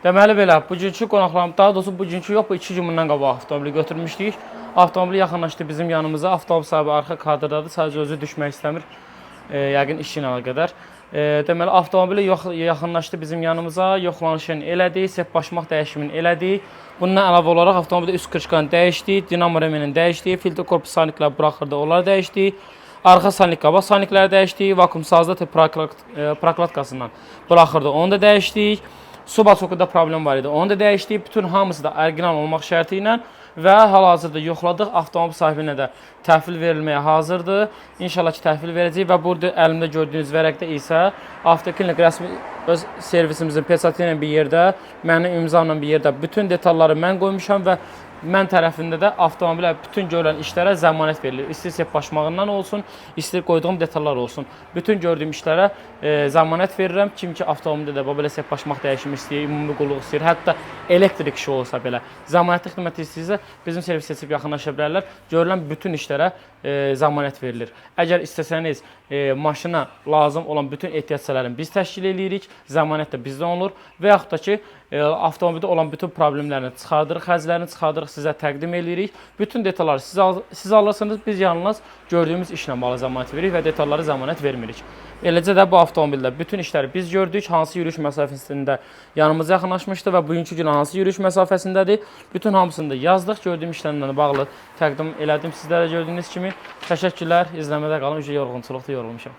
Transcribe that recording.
Deməli belə, bugünkü qonaqlarım, daha doğrusu bugünkü yox, bu 2 gün bundan qabaq avtomobili götürmüşdük. Avtomobili yaxınlaşdı bizim yanımıza. Avtomobil sahibi arxa kadrdadır, sadəcə özü düşmək istəmir. Yəqin işi ilə əlaqədar. Deməli, avtomobili yaxınlaşdı bizim yanımıza, yoxlanışını elədik, sepbaşmaq dəyişimini elədik. Bundan əlavə olaraq avtomobildə üst krışkanı dəyişdik, dinamo remenini dəyişdik, filtr korpus sanikləri buraxırdı, onları dəyişdik. Arxa sanik, qabaq sanikləri dəyişdik, vakuum sazda prokladkasından buraxırdı, onu da dəyişdik. Su baçokuda problem var idi, onu da dəyişdik. Bütün hamısı da orijinal olmaq şərti ilə və hal-hazırda yoxladıq. Avtomobil sahibinə də təhvil verilməyə hazırdır. İnşallah ki, təhvil verəcək və burada əlimdə gördüyünüz vərəqdə isə Avtoklinik rəsmi öz servisimizin peçatı ilə bir yerdə, mənim imzamla bir yerdə bütün detalları mən qoymuşam və mən tərəfində də avtomobilə bütün görülən işlərə zəmanət verilir. İstər sepbaşmağından olsun, istər qoyduğum detallar olsun. Bütün gördüyüm işlərə zəmanət verirəm. Kim ki, avtomobildə də belə sepbaşmaq dəyişimi istəyir, ümumi qulluq istəyir, hətta elektrik işi olsa belə, zəmanətli xidmət istəyirsə, bizim servis seçib yaxınlaşa bilərlər. Görülən bütün işlərə zəmanət verilir. Əgər istəsəniz, maşına lazım olan bütün ehtiyatçıların biz təşkil edirik, zəmanət də bizdən olur və yaxud da ki, avtomobildə olan bütün problemlərini çıxardırıq, xərclərini çıxardırıq, sizə təqdim edirik. Bütün detalları siz alırsınız, biz yalnız gördüyümüz işlə bağlı zəmanət veririk və detalları zəmanət vermirik. Eləcə də bu avtomobildə bütün işləri biz gördük, hansı yürüyüş məsafəsində yanımıza yaxınlaşmışdı və bugünkü gün hansı yürüyüş məsafəsindədir. Bütün hamısını da yazdıq, gördüyüm işlərlə bağlı təqdim elədim sizlərə gördüyünüz kimi. Təşəkkürlər, izləmədə qalın, yorğunçuluqda yorulmuşam.